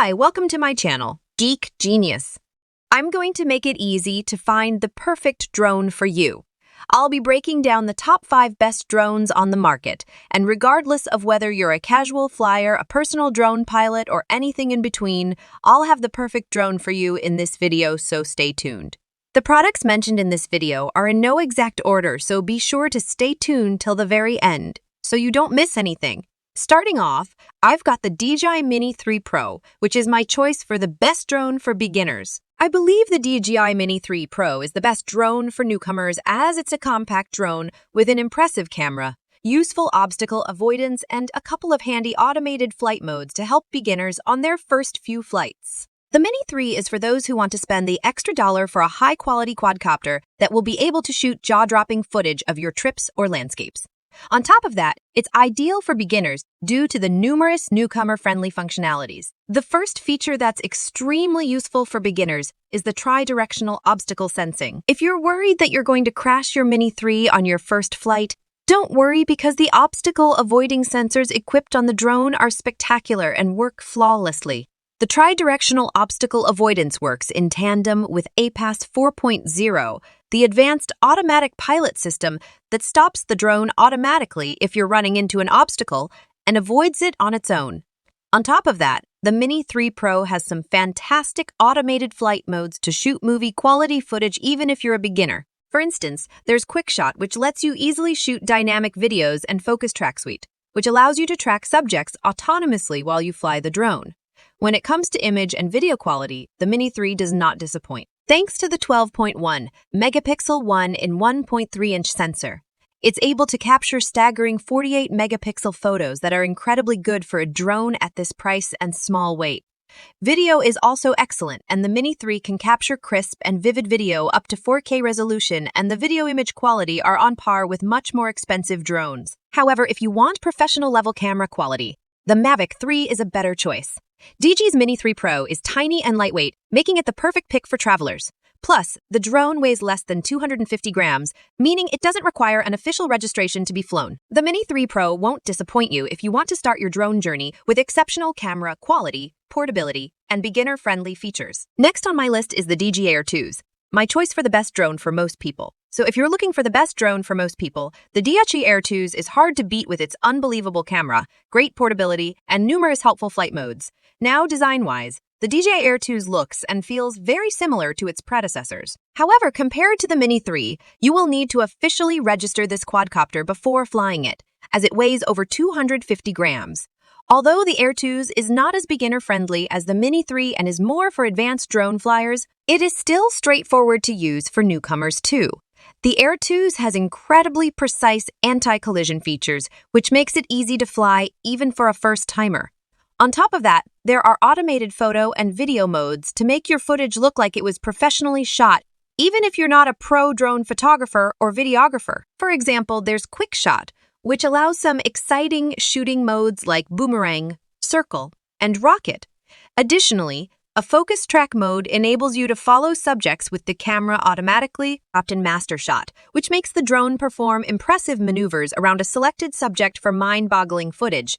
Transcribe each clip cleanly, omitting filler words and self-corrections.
Hi, welcome to my channel, Geek Genius. I'm going to make it easy to find the perfect drone for you. I'll be breaking down the top 5 best drones on the market, and regardless of whether you're a casual flyer, a personal drone pilot, or anything in between, I'll have the perfect drone for you in this video, so stay tuned. The products mentioned in this video are in no exact order, so be sure to stay tuned till the very end, so you don't miss anything. Starting off, I've got the DJI Mini 3 Pro, which is my choice for the best drone for beginners. I believe the DJI Mini 3 Pro is the best drone for newcomers as it's a compact drone with an impressive camera, useful obstacle avoidance, and a couple of handy automated flight modes to help beginners on their first few flights. The Mini 3 is for those who want to spend the extra dollar for a high-quality quadcopter that will be able to shoot jaw-dropping footage of your trips or landscapes. On top of that, it's ideal for beginners due to the numerous newcomer-friendly functionalities. The first feature that's extremely useful for beginners is the tri-directional obstacle sensing. If you're worried that you're going to crash your Mini 3 on your first flight, don't worry because the obstacle avoiding sensors equipped on the drone are spectacular and work flawlessly. The tri-directional obstacle avoidance works in tandem with APAS 4.0, the advanced automatic pilot system that stops the drone automatically if you're running into an obstacle and avoids it on its own. On top of that, the Mini 3 Pro has some fantastic automated flight modes to shoot movie-quality footage even if you're a beginner. For instance, there's QuickShot, which lets you easily shoot dynamic videos, and Focus Track Suite, which allows you to track subjects autonomously while you fly the drone. When it comes to image and video quality, the Mini 3 does not disappoint. Thanks to the 12.1 megapixel 1.3-inch sensor, it's able to capture staggering 48 megapixel photos that are incredibly good for a drone at this price and small weight. Video is also excellent, and the Mini 3 can capture crisp and vivid video up to 4K resolution, and the video image quality are on par with much more expensive drones. However, if you want professional-level camera quality, the Mavic 3 is a better choice. DJI's Mini 3 Pro is tiny and lightweight, making it the perfect pick for travelers. Plus, the drone weighs less than 250 grams, meaning it doesn't require an official registration to be flown. The Mini 3 Pro won't disappoint you if you want to start your drone journey with exceptional camera quality, portability, and beginner-friendly features. Next on my list is the DJI Air 2s, my choice for the best drone for most people. So if you're looking for the best drone for most people, the DJI Air 2s is hard to beat with its unbelievable camera, great portability, and numerous helpful flight modes. Now, design-wise, the DJI Air 2's looks and feels very similar to its predecessors. However, compared to the Mini 3, you will need to officially register this quadcopter before flying it, as it weighs over 250 grams. Although the Air 2s is not as beginner-friendly as the Mini 3 and is more for advanced drone flyers, it is still straightforward to use for newcomers too. The Air 2s has incredibly precise anti-collision features, which makes it easy to fly even for a first-timer. On top of that, there are automated photo and video modes to make your footage look like it was professionally shot, even if you're not a pro drone photographer or videographer. For example, there's QuickShot, which allows some exciting shooting modes like boomerang, circle, and rocket. Additionally, a focus track mode enables you to follow subjects with the camera automatically, often master shot, which makes the drone perform impressive maneuvers around a selected subject for mind-boggling footage.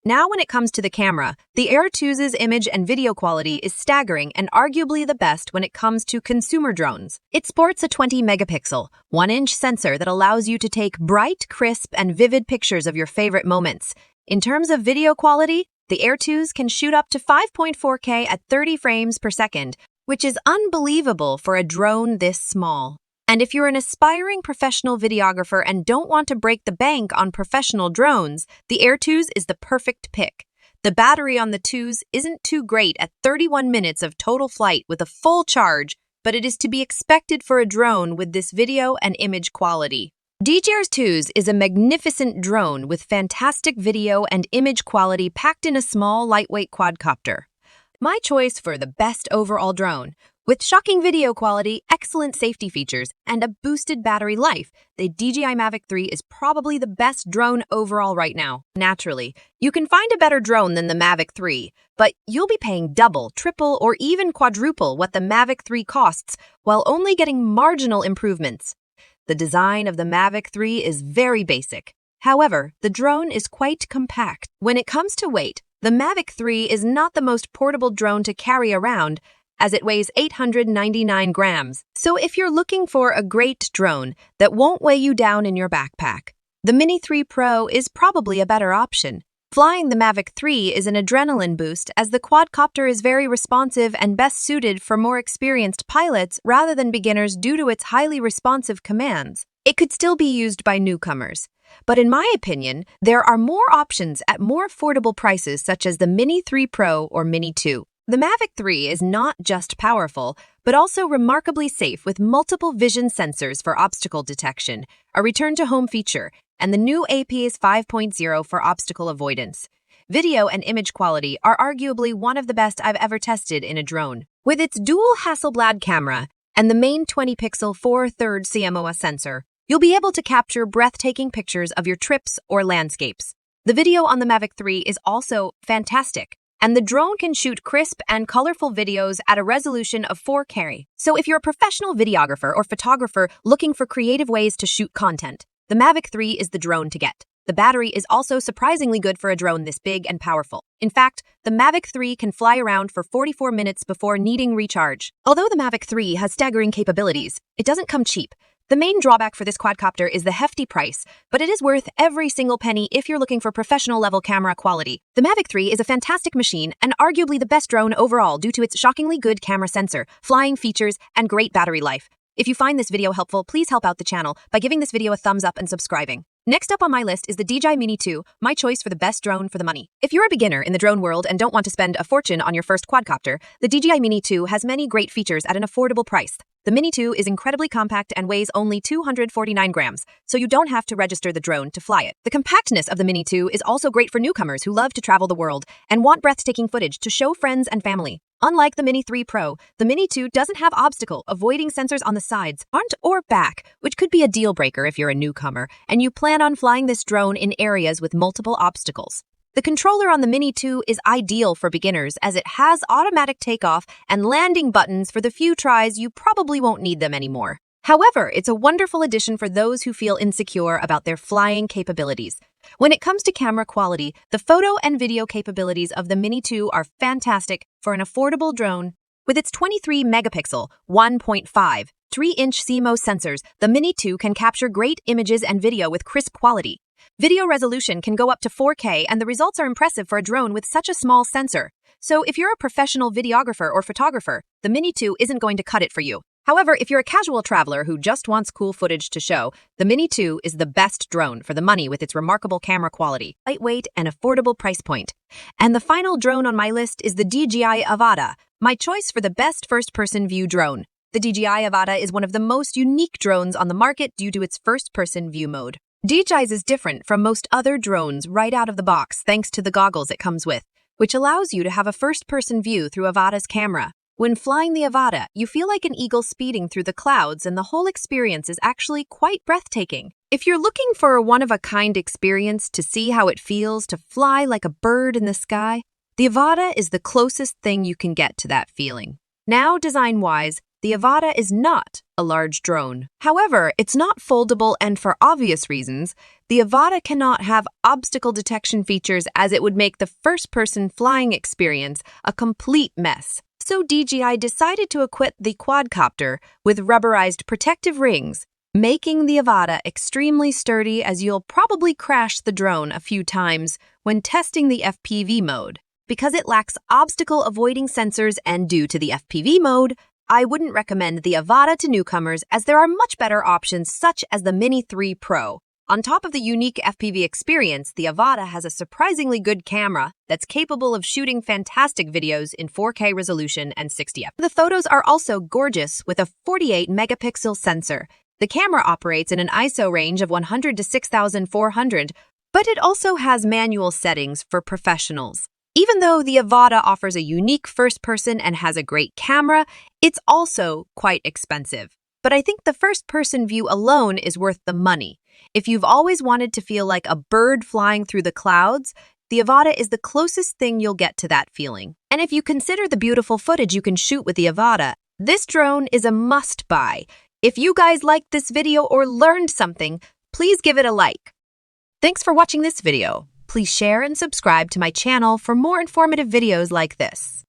Now when it comes to the camera, the Air 2's image and video quality is staggering and arguably the best when it comes to consumer drones. It sports a 20 megapixel, 1-inch sensor that allows you to take bright, crisp, and vivid pictures of your favorite moments. In terms of video quality, the Air 2s can shoot up to 5.4K at 30 frames per second, which is unbelievable for a drone this small. And if you're an aspiring professional videographer and don't want to break the bank on professional drones, the Air 2s is the perfect pick. The battery on the 2s isn't too great at 31 minutes of total flight with a full charge, but it is to be expected for a drone with this video and image quality. DJI 2s is a magnificent drone with fantastic video and image quality packed in a small, lightweight quadcopter. My choice for the best overall drone. With shocking video quality, excellent safety features, and a boosted battery life, the DJI Mavic 3 is probably the best drone overall right now. Naturally, you can find a better drone than the Mavic 3, but you'll be paying double, triple, or even quadruple what the Mavic 3 costs while only getting marginal improvements. The design of the Mavic 3 is very basic. However, the drone is quite compact. When it comes to weight, the Mavic 3 is not the most portable drone to carry around, as it weighs 899 grams. So if you're looking for a great drone that won't weigh you down in your backpack, the Mini 3 Pro is probably a better option. Flying the Mavic 3 is an adrenaline boost, as the quadcopter is very responsive and best suited for more experienced pilots rather than beginners due to its highly responsive commands. It could still be used by newcomers. But in my opinion, there are more options at more affordable prices, such as the Mini 3 Pro or Mini 2. The Mavic 3 is not just powerful, but also remarkably safe with multiple vision sensors for obstacle detection, a return-to-home feature, and the new APS 5.0 for obstacle avoidance. Video and image quality are arguably one of the best I've ever tested in a drone. With its dual Hasselblad camera and the main 20-pixel 4/3 CMOS sensor, you'll be able to capture breathtaking pictures of your trips or landscapes. The video on the Mavic 3 is also fantastic, and the drone can shoot crisp and colorful videos at a resolution of 4K. So if you're a professional videographer or photographer looking for creative ways to shoot content, the Mavic 3 is the drone to get. The battery is also surprisingly good for a drone this big and powerful. In fact, the Mavic 3 can fly around for 44 minutes before needing recharge. Although the Mavic 3 has staggering capabilities, it doesn't come cheap. The main drawback for this quadcopter is the hefty price, but it is worth every single penny if you're looking for professional-level camera quality. The Mavic 3 is a fantastic machine and arguably the best drone overall due to its shockingly good camera sensor, flying features, and great battery life. If you find this video helpful, please help out the channel by giving this video a thumbs up and subscribing. Next up on my list is the DJI Mini 2, my choice for the best drone for the money. If you're a beginner in the drone world and don't want to spend a fortune on your first quadcopter, the DJI Mini 2 has many great features at an affordable price. The Mini 2 is incredibly compact and weighs only 249 grams, so you don't have to register the drone to fly it. The compactness of the Mini 2 is also great for newcomers who love to travel the world and want breathtaking footage to show friends and family. Unlike the Mini 3 Pro, the Mini 2 doesn't have obstacle avoiding sensors on the sides, front or back, which could be a deal breaker if you're a newcomer and you plan on flying this drone in areas with multiple obstacles. The controller on the Mini 2 is ideal for beginners as it has automatic takeoff and landing buttons for the few tries you probably won't need them anymore. However, it's a wonderful addition for those who feel insecure about their flying capabilities. When it comes to camera quality, the photo and video capabilities of the Mini 2 are fantastic for an affordable drone. With its 23-megapixel, 1.5, 3-inch CMOS sensors, the Mini 2 can capture great images and video with crisp quality. Video resolution can go up to 4K, and the results are impressive for a drone with such a small sensor. So if you're a professional videographer or photographer, the Mini 2 isn't going to cut it for you. However, if you're a casual traveler who just wants cool footage to show, the Mini 2 is the best drone for the money with its remarkable camera quality, lightweight, and affordable price point. And the final drone on my list is the DJI Avata, my choice for the best first-person view drone. The DJI Avata is one of the most unique drones on the market due to its first-person view mode. DJI's is different from most other drones right out of the box thanks to the goggles it comes with, which allows you to have a first-person view through Avata's camera. When flying the Avata, you feel like an eagle speeding through the clouds, and the whole experience is actually quite breathtaking. If you're looking for a one-of-a-kind experience to see how it feels to fly like a bird in the sky, the Avata is the closest thing you can get to that feeling. Now, design-wise, the Avata is not a large drone. However, it's not foldable, and for obvious reasons, the Avata cannot have obstacle detection features as it would make the first-person flying experience a complete mess. So DJI decided to equip the quadcopter with rubberized protective rings, making the Avata extremely sturdy, as you'll probably crash the drone a few times when testing the FPV mode. Because it lacks obstacle-avoiding sensors and due to the FPV mode, I wouldn't recommend the Avata to newcomers, as there are much better options such as the Mini 3 Pro. On top of the unique FPV experience, the Avata has a surprisingly good camera that's capable of shooting fantastic videos in 4K resolution and 60 fps. The photos are also gorgeous with a 48-megapixel sensor. The camera operates in an ISO range of 100 to 6400, but it also has manual settings for professionals. Even though the Avata offers a unique first-person and has a great camera, it's also quite expensive. But I think the first-person view alone is worth the money. If you've always wanted to feel like a bird flying through the clouds, the Avata is the closest thing you'll get to that feeling. And if you consider the beautiful footage you can shoot with the Avata, this drone is a must-buy. If you guys liked this video or learned something, please give it a like. Thanks for watching this video. Please share and subscribe to my channel for more informative videos like this.